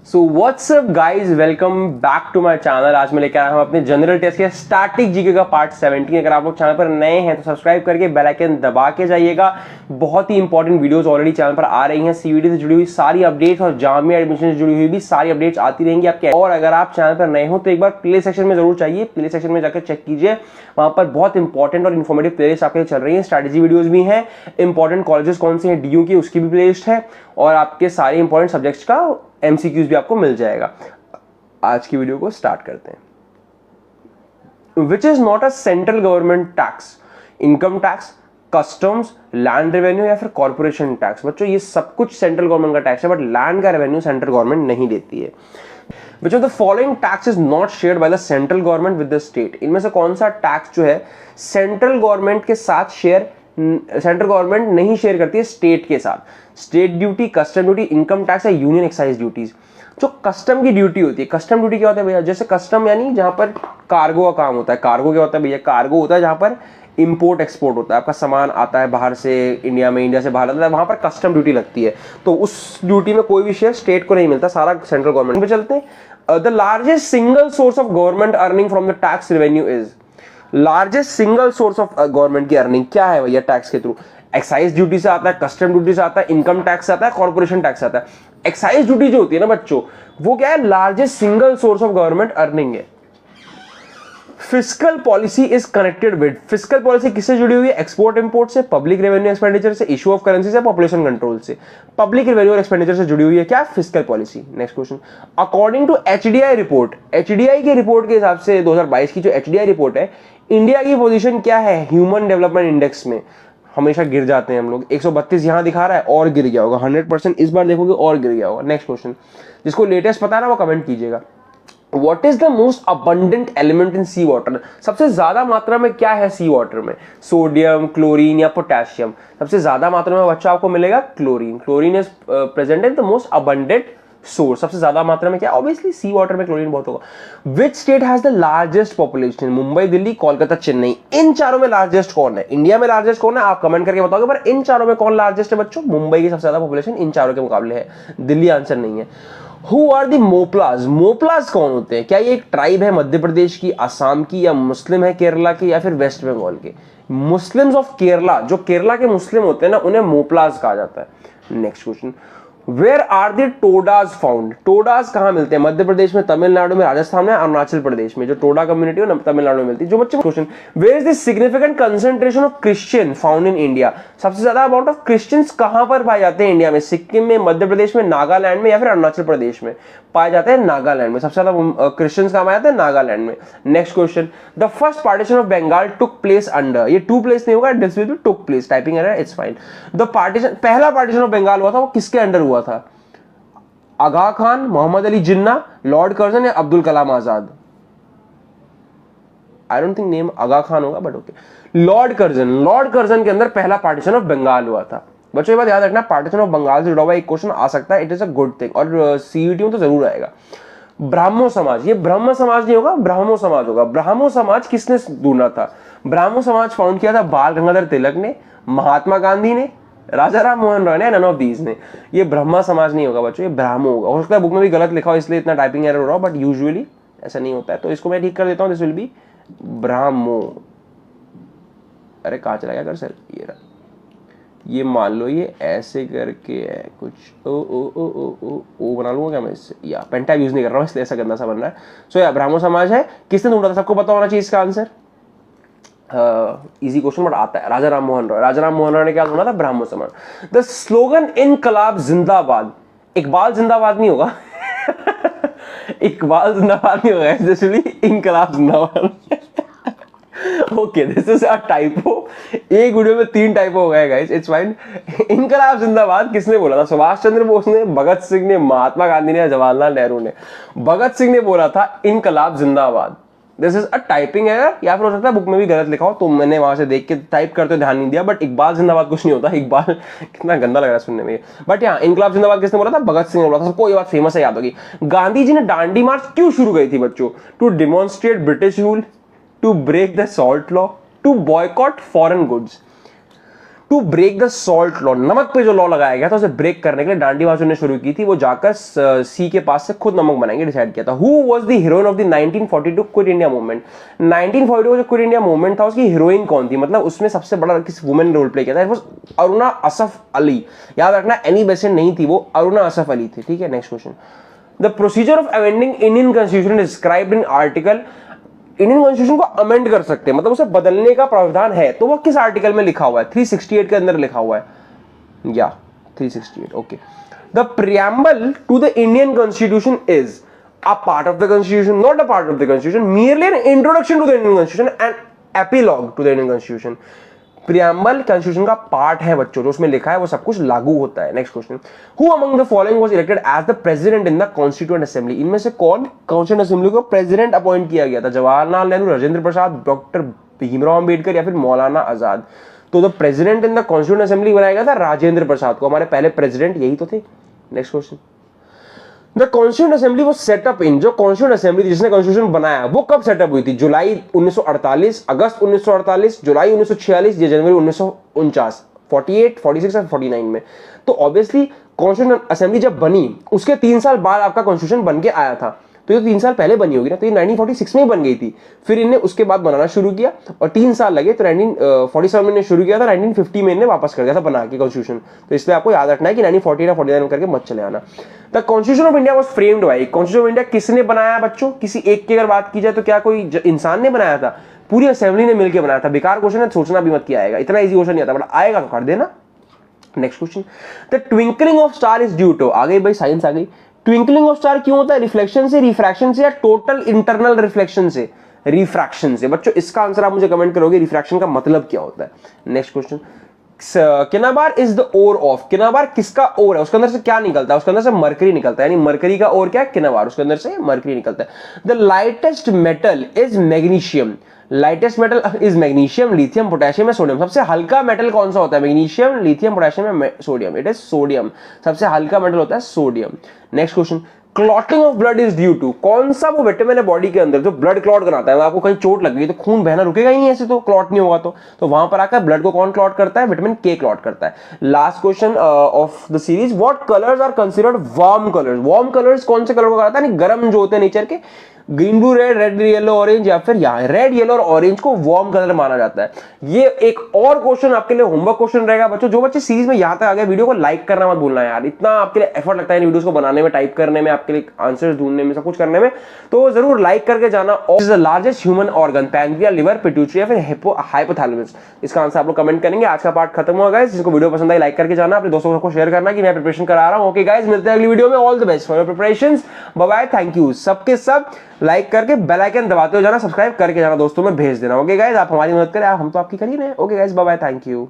So what's up guys, welcome back to my channel. आज मैं लेकर आया हूँ अपने जनरल टेस्ट के स्टैटिक जीके का पार्ट 17। अगर आप लोग चैनल पर नए हैं तो सब्सक्राइब करके बेल आइकन दबा के जाइएगा। बहुत ही इंपॉर्टेंट वीडियोस ऑलरेडी चैनल पर आ रही हैं। सीवीटी से जुड़ी हुई सारी अपडेट्स और जामिया एडमिशन से जुड़ी हुई भी सारी अपडेट्स आती रहेंगी आपके। और अगर आप चैनल पर नए हो तो एक बार प्ले सेक्शन में जरूर चाहिए, प्ले सेक्शन में जाकर चेक कीजिए। वहां पर बहुत इंपॉर्टेंट और इन्फॉर्मेटिव प्लेलिस्ट आपके चल रही है। स्ट्रैटेजी वीडियोस भी हैं, इंपॉर्टेंट कॉलेजेस कौन से हैं डीयू की उसकी भी प्लेलिस्ट है, और आपके सारे इंपॉर्टेंट सब्जेक्ट्स का एमसीक्यूज भी आपको मिल जाएगा। आज की वीडियो को स्टार्ट करते हैं। Which is not a central government tax? Income tax, customs, land revenue या फिर कॉर्पोरेशन टैक्स? बच्चों ये सब कुछ सेंट्रल गवर्नमेंट का टैक्स है, बट लैंड का रेवेन्यू सेंट्रल गवर्नमेंट नहीं देती है। Which of the following tax is not shared by the central government with the state? इनमें से कौन सा टैक्स जो है सेंट्रल गवर्नमेंट के साथ सेंट्रल गवर्नमेंट नहीं शेयर करती है स्टेट के साथ? State duty, custom duty, income tax या यूनियन एक्साइज ड्यूटीज? जो कस्टम की ड्यूटी होती है, कस्टम ड्यूटी क्या होता है भैया? जैसे कस्टम यानी जहां पर कार्गो का काम होता है। कार्गो क्या होता है भैया? कार्गो होता है जहां पर इंपोर्ट एक्सपोर्ट होता है, आपका सामान आता है बाहर से इंडिया में, इंडिया से बाहर आता है, वहां पर कस्टम ड्यूटी लगती है। तो उस ड्यूटी में कोई भी शेयर स्टेट को नहीं मिलता, सारा सेंट्रल गवर्नमेंट पे चलते हैं। The largest single source of government earning from the tax revenue is? Largest single source of government की अर्निंग क्या है भैया टैक्स के थ्रू? एक्साइज ड्यूटी से आता है, कस्टम ड्यूटी से आता है, इनकम टैक्स से आता है, कॉर्पोरेशन टैक्स से आता है। एक्साइज ड्यूटी जो होती है ना बच्चों, वो क्या है? Largest single source of government earning है। Fiscal policy is connected with? Fiscal policy किससे जुड़ी हुई है? एक्सपोर्ट इंपोर्ट से, पब्लिक रेवेन्यू एक्सपेंडिचर से, इशू ऑफ करेंसी से, पॉपुलेशन कंट्रोल से। पब्लिक रेवेन्यू और एक्सपेंडिचर से जुड़ी हुई है क्या? Fiscal policy. Next question, according to HDI report, HDI की रिपोर्ट के हिसाब से 2022 की जो एचडीआई रिपोर्ट है, इंडिया की पोजीशन क्या है ह्यूमन डेवलपमेंट इंडेक्स में? हमेशा गिर जाते हैं हम लोग। 132 यहां दिखा रहा है, और गिर गया होगा 100%। इस बार देखोगे और गिर गया होगा। नेक्स्ट क्वेश्चन, जिसको लेटेस्ट पता है ना वो कमेंट कीजिएगा। What is the most abundant element in sea water? सबसे ज्यादा मात्रा में क्या है सी वाटर में? सोडियम, क्लोरीन या पोटेशियम? सबसे ज्यादा मात्रा में बच्चा आपको मिलेगा chlorine. Chlorine is present in the most abundant source. सबसे ज्यादा मात्रा में क्या? ऑब्वियसली सी वाटर में क्लोरीन बहुत होगा। Which state has the largest population? Mumbai, Delhi, Kolkata, Chennai. इन चारों में लार्जेस्ट कौन है? इंडिया में लार्जेस्ट कौन है आप कमेंट करके बताओगे, पर इन चारों में कौन लार्जेस्ट है बच्चों? मुंबई की सबसे ज्यादा पॉपुलेशन इन चारों के मुकाबले है, दिल्ली आंसर नहीं है। Who are the मोपलाज? मोपलाज कौन होते हैं? क्या ये एक ट्राइब है मध्य प्रदेश की, असम की, या मुस्लिम है केरला की, या फिर वेस्ट बंगाल के? मुस्लिम्स ऑफ केरला, जो केरला के मुस्लिम होते हैं ना, उन्हें मोपलाज कहा जाता है। Next question, where are the Todas found? Todas कहां मिलते हैं? मध्य प्रदेश में, तमिलनाडु में, राजस्थान में, अरुणाचल प्रदेश में। जो टोडा कम्युनिटी है तमिलनाडु में मिलती है। जो बच्चे question, where is the significant concentration of Christian found in India? सबसे ज्यादा अमाउंट ऑफ क्रिश्चियंस कहां पर पाए जाते हैं इंडिया में? सिक्किम में, मध्य प्रदेश में, नागालैंड में, या फिर अरुणाचल प्रदेश में? पाए जाते हैं नागालैंड में। सबसे ज्यादा क्रिश्चियंस कहां पाए जाते हैं? नागालैंड में। Next question, the first partition of Bengal took place under? ये टू प्लेस नहीं होगा, this will be took place. Typing error, it's fine. The partition, पहला पार्टीशन ऑफ बंगाल हुआ था वो किसके अंडर हुआ था? आगा खान, मोहम्मद अली जिन्ना, लॉर्ड कर्जन या Abdul Kalam Azad? I don't think name Aga Khan होगा, but okay. Lord Curzon, lord Curzon के अंदर पहला पार्टीशन ऑफ बंगाल हुआ था। बच्चों ये बात याद रखना, पार्टीशन ऑफ बंगाल से जुड़ा हुआ एक क्वेश्चन आ सकता है। It is a good thing, और सीईटी में तो जरूर आएगा। ब्राह्मो समाज, ये ब्रह्म समाज नहीं होगा, ब्राह्मो समाज होगा। ब्राह्मो समाज किसने ढूंढा था? ब्राह्मो समाज फाउंड किया था बाल गंगाधर तिलक ने, महात्मा गांधी ने, राजा राम मोहन रॉय ने, नन ऑफ दीज ने। ये ब्रह्मा समाज नहीं होगा बच्चों, ये ब्राह्मो होगा। हो सकता है बुक में भी गलत लिखा हो इसलिए इतना टाइपिंग एरर हो रहा हो, बट यूजुअली ऐसा नहीं होता है, तो इसको मैं ठीक कर देता हूं। This will B Brahmo. अरे कहां चला गया सर? ये रहा। ये मान लो ये ऐसे करके है कुछ, ओ ओ ओ ओ ओ ओ बना लूंगा क्या मैं इससे? या पेन टाइप यूज नहीं कर रहा हूं इसलिए ऐसा गंदा सा बन रहा है। सो या ब्राह्मो समाज है। किसने ढूंढा था? सबको पता होना चाहिए इसका आंसर। इजी क्वेश्चन बट आता है। राजा राम मोहन रॉय। राजा राम मोहन रॉय ने क्या ढूंढा था? ब्राह्मो समाज। द स्लोगन इनकलाब जिंदाबाद? इकबाल जिंदाबाद नहीं होगा इकबाल जिंदाबाद नहीं होगा, एक्चुअली इनकलाब जिंदाबाद। Okay, this is a typo. एक वीडियो में 3 टाइपो हो गए गाइस, इट्स फाइन। इनकलाब जिंदाबाद किसने बोला था? सुभाष चंद्र बोस ने, भगत सिंह ने, महात्मा गांधी ने, जवाहरलाल नेहरू ने? भगत सिंह ने बोला था इनकलाब जिंदाबाद। This is a typing error, या फिर हो सकता है बुक में भी गलत लिखा हो, तो मैंने वहां से देख के टाइप करते ध्यान नहीं दिया। बट इकबाल जिंदाबाद कुछ नहीं होता। इकबाल कितना गंदा लग रहा है सुनने में। बट यहाँ इनकलाब जिंदाबाद किसने बोला था? भगत सिंह ने बोला था। सबको ये बात फेमस है, याद होगी। गांधी जी ने दांडी मार्च क्यों शुरू की थी बच्चों? To demonstrate British rule, to break the salt law, to boycott foreign goods? To break the salt law, नमक पे जो लॉ लगाया गया था उसे ब्रेक करने के लिए डांडीबाजों ने शुरू की थी, वो जाकर सी के पास से खुद नमक बनाएंगे डिसाइड किया था। Who was the heroine of the 1942 quit India movement, 1942 जो क्विट इंडिया मूवमेंट था उसकी हीरोइन कौन थी, मतलब उसमें सबसे बड़ा किस वुमेन ने रोल प्ले किया था, इट वाज अरुणा असफ अली, याद रखना एनी बेसेंट नहीं थी वो, अरुणा असफ अली थी, ठीक है। Next question, the procedure of amending Indian constitution described in article, Indian constitution को अमेंड कर सकते हैं मतलब उसे बदलने का प्रावधान है, तो वो किस आर्टिकल में लिखा हुआ है, 368 के अंदर लिखा हुआ है या 368, okay. The preamble to the Indian constitution is a part of the constitution, not a part of the constitution, merely an introduction to the Indian constitution and epilogue to the Indian constitution। Preamble constitution का part है बच्चों, जो उसमें लिखा है वो सब कुछ लागू होता है। Next question, who among the following was elected as the president in the constituent assembly, इनमें से कौन कॉन्स्टिट्यूएंट असेंबली को प्रेसिडेंट अपॉइंट किया गया था, जवाहरलाल नेहरू, राजेंद्र प्रसाद, डॉक्टर भीमराव अंबेडकर या फिर मौलाना आजाद। तो the president in the constituent assembly बनाया गया था राजेंद्र प्रसाद को, हमारे पहले प्रेसिडेंट यही तो थे। Next question, the constituent assembly वो सेटअप इन, जो कॉन्स्टिट्यूएंट असेंबली जिसने कॉन्स्टिट्यूशन बनाया वो कब सेटअप हुई थी, जुलाई 1948, अगस्त 1948, जुलाई 1946 या जनवरी 1949, 48, 46 और 49 में। तो ऑब्वियसली कॉन्स्टिट्यूएंट असेंबली जब बनी उसके 3 साल बाद आपका कॉन्स्टिट्यूशन बन के आया था, तो ये 3 साल पहले बनी होगी ना, तो ये 1946 में ही बन गई थी, फिर इन्हें उसके बाद बनाना शुरू किया और 3 साल लगे, तो 1947 में शुरू किया था, 1950 में इन्हें वापस कर दिया था बना के कॉन्स्टिट्यूशन। तो इसलिए आपको याद रखना है कि 1940 या 49 करके मत चले आना। The constitution of India was framed bye, constitution of India किसने बनाया बच्चों, किसी एक की अगर बात की जाए तो क्या कोई इंसान ने बनाया था, पूरी असेंबली ने मिलकर बनाया था। बेकार क्वेश्चन है, सोचना भी मत किया आएगा, इतना इजी क्वेश्चन नहीं आता, बट आएगा तो कर देना। Next question, the twinkling of star is due to, आ गई भाई साइंस आ गई। ट्विंकलिंग ऑफ स्टार क्यों होता है, रिफ्लेक्शन से, रिफ्रैक्शन से या टोटल इंटरनल रिफ्लेक्शन से, रिफ्रैक्शन से। बच्चों इसका आंसर आप मुझे कमेंट करोगे, रिफ्रैक्शन का मतलब क्या होता है। Next question, cinnabar is the ore of, cinnabar किसका ओर है, उसके अंदर से क्या निकलता है, उसके अंदर से मरकरी निकलता है, यानी मरकरी का ओर क्या है, किनाबार, उसके अंदर से मरकरी निकलता है। The lightest metal is magnesium, lightest metal is magnesium, lithium, potassium या सोडियम। सबसे हल्का मेटल कौन सा होता है, मैग्नीशियम, लिथियम, पोटेशियम या सोडियम, इट इज सोडियम, सबसे हल्का मेटल होता है sodium. Next question, clotting of blood is due to, कौन सा वो विटामिन है बॉडी के अंदर जो ब्लड क्लॉट कराता है, आपको कहीं चोट लग गई तो खून बहना रुकेगा ही नहीं, ऐसे तो क्लॉट नहीं होगा, तो वहां पर आकर ब्लड को कौन क्लॉट करता है, विटामिन के क्लॉट करता है। Last question of the series, what colours are considered warm colours, warm colours कौन से कलर को कराता है, गर्म जो होते हैं नेचर के, green blue red, red yellow orange, या फिर यहाँ रेड येलो और ऑरेंज को वार्म कलर माना जाता है। ये एक और क्वेश्चन आपके लिए होमवर्क क्वेश्चन रहेगा बच्चों, जो बच्चे सीरीज में यहाँ तक आ गए वीडियो को लाइक करना मत भूलना यार, इतना आपके लिए एफर्ट लगता है इन वीडियोस को बनाने में, टाइप करने में, आपके लिए आंसर्स ढूंढने में, सब कुछ करने में, तो जरूर लाइक करके जाना। और the largest human organ, pancreas, liver, pituitary या फिर हाइपोथैलेमस, इसका आंसर आप लोग कमेंट करेंगे। आज का पार्ट खत्म हुआ गाइस, जिसको वीडियो पसंद आई लाइक करके जाना, अपने दोस्तों को शेयर करना कि मैं प्रिपरेशन करा रहा हूं। ओके गाइस, मिलते हैं अगली वीडियो में, all the best for your preparations, bye bye, thank you. सबके सब लाइक करके बेल आइकन दबाते हो जाना, सब्सक्राइब करके जाना, दोस्तों में भेज देना। ओके गाइस, आप हमारी मदद करें, हम तो आपकी करिए ना। Okay guys, bye bye, thank you.